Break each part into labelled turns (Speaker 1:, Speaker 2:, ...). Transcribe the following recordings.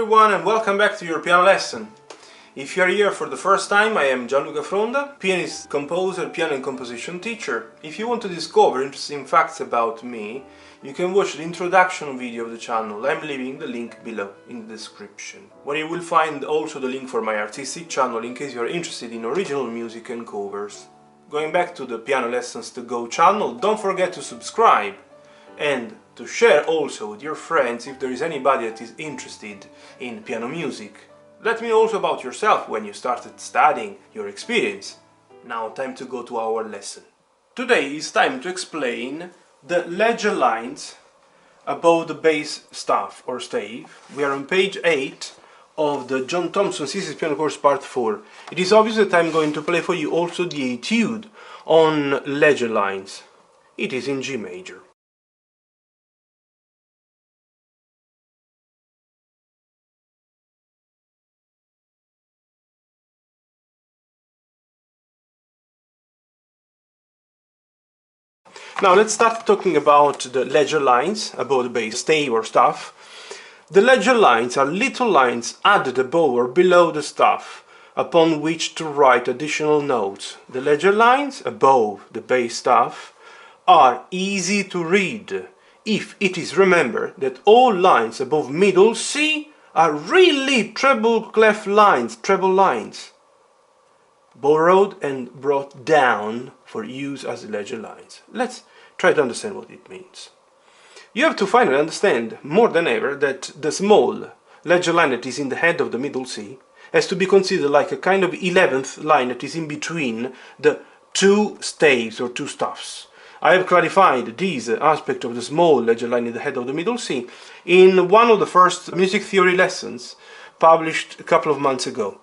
Speaker 1: everyone and welcome back to your piano lesson. If you are here for the first time, I am Gianluca Fronda, pianist, composer, piano and composition teacher. If you want to discover interesting facts about me, you can watch the introduction video of the channel. I'm leaving the link below in the description, where you will find also the link for my artistic channel in case you are interested in original music and covers. Going back to the Piano Lessons to Go channel, don't forget to subscribe and to share also with your friends if there is anybody that is interested in piano music. Let me know also about yourself when you started studying, your experience. Now time to go to our lesson. Today is time to explain the ledger lines above the bass staff or stave. We are on page 8 of the John Thompson Thesis Piano Course Part 4. It is obvious that I'm going to play for you also the Etude on ledger lines. It is in G major. Now let's start talking about the ledger lines above the bass stave or staff. The ledger lines are little lines added above or below the staff upon which to write additional notes. The ledger lines above the bass staff are easy to read if it is remembered that all lines above middle C are really treble clef lines, treble lines, borrowed and brought down for use as ledger lines. Let's try to understand what it means. You have to finally understand more than ever that the small ledger line that is in the head of the middle C has to be considered like a kind of 11th line that is in between the two staves or two staffs. I have clarified this aspect of the small ledger line in the head of the middle C in one of the first music theory lessons published a couple of months ago.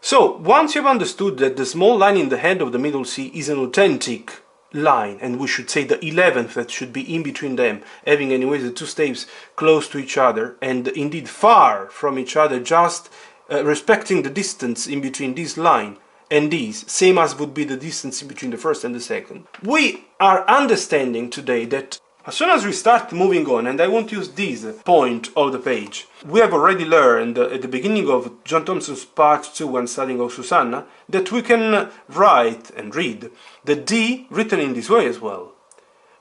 Speaker 1: So, once you've understood that the small line in the head of the middle C is an authentic line, and we should say the 11th that should be in between them, having anyways the two staves close to each other and indeed far from each other, just respecting the distance in between this line and this, same as would be the distance in between the first and the second. We are understanding today that as soon as we start moving on, and I won't use this point of the page, we have already learned at the beginning of John Thompson's part 2 when studying of Susanna that we can write and read the D written in this way as well.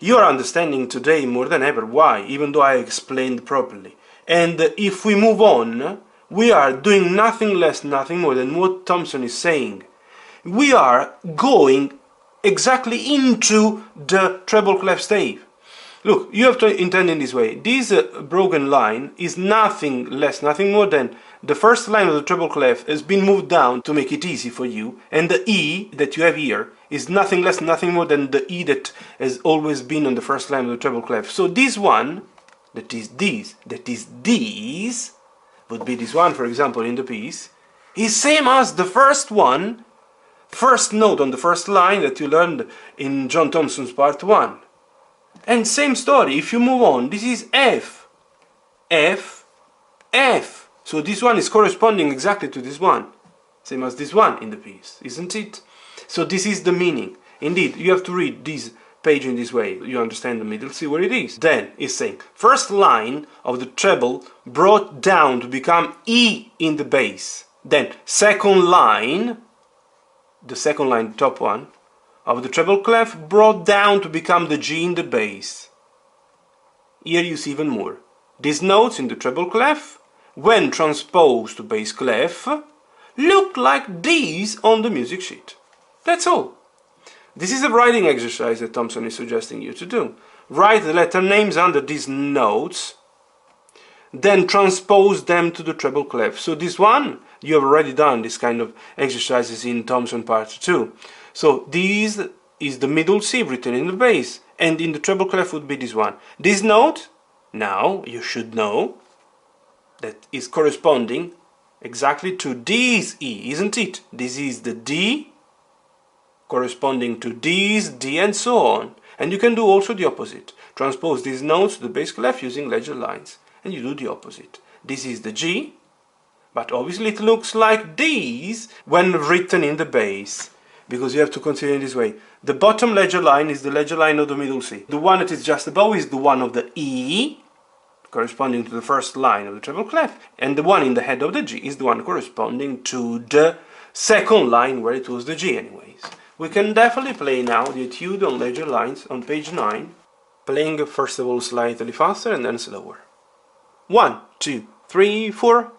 Speaker 1: You are understanding today more than ever why, even though I explained properly. And if we move on, we are doing nothing less, nothing more than what Thompson is saying. We are going exactly into the treble clef stave. Look, you have to intend in this way. This broken line is nothing less, nothing more than the first line of the treble clef has been moved down to make it easy for you, and the E that you have here is nothing less, nothing more than the E that has always been on the first line of the treble clef. So this one, that is this, would be this one, for example, in the piece, is same as the first one, first note on the first line that you learned in John Thompson's part 1. And same story, if you move on, this is F, F, F. So this one is corresponding exactly to this one, same as this one in the piece, isn't it? So this is the meaning. Indeed, you have to read this page in this way, you understand the middle, see where it is. Then it's saying, first line of the treble brought down to become E in the bass. Then second line, the second line, top one, of the treble clef brought down to become the G in the bass. Here you see even more. These notes in the treble clef, when transposed to bass clef, look like these on the music sheet. That's all. This is a writing exercise that Thompson is suggesting you to do. Write the letter names under these notes, then transpose them to the treble clef. So this one, you have already done this kind of exercises in Thompson part 2. So this is the middle C written in the bass, and in the treble clef would be this one. This note, now you should know, that is corresponding exactly to this E, isn't it? This is the D, corresponding to this D, and so on. And you can do also the opposite. Transpose these notes to the bass clef using ledger lines, and you do the opposite. This is the G, but obviously it looks like this when written in the bass, because you have to consider in this way. The bottom ledger line is the ledger line of the middle C. The one that is just above is the one of the E, corresponding to the first line of the treble clef, and the one in the head of the G is the one corresponding to the second line where it was the G anyways. We can definitely play now the Etude on ledger lines on page 9, playing first of all slightly faster and then slower. 1, 2, 3, 4.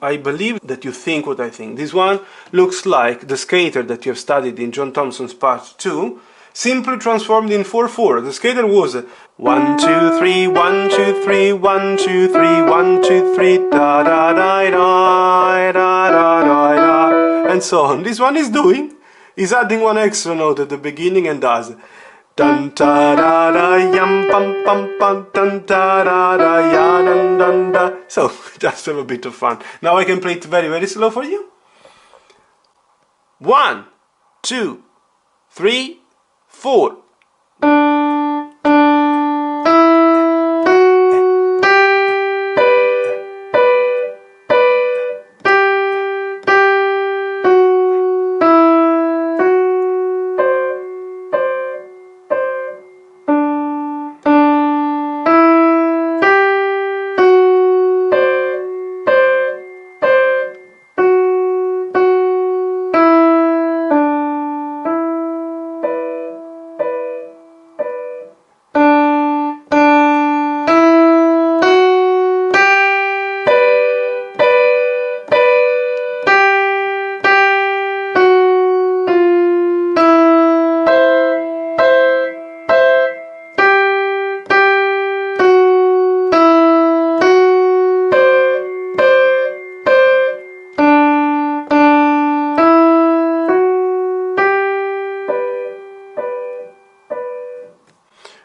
Speaker 1: I believe that you think what I think. This one looks like the skater that you have studied in John Thompson's part 2, simply transformed in 4/4. The skater was 1 2 3 1 2 3 1 2 3 1 2 3 da da da da da da da da, and so on. This one is adding one extra note at the beginning and does dun da da da yum pum pum pum dun da da da ya dun dun da. So just have a bit of fun. Now I can play it very, very slow for you. 1 2 3 4.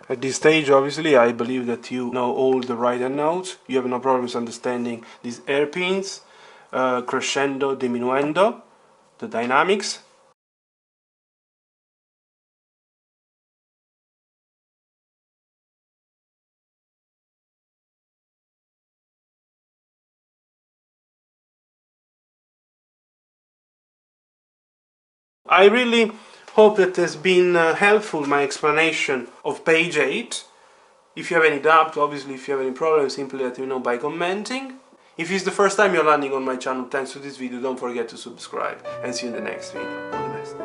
Speaker 1: At this stage, obviously, I believe that you know all the right hand notes. You have no problems understanding these hairpins, crescendo, diminuendo, the dynamics. I really hope that has been helpful, my explanation of page 8. If you have any doubt, obviously, if you have any problems, simply let me know by commenting. If it's the first time you're landing on my channel thanks to this video, don't forget to subscribe, and see you in the next video. All the best.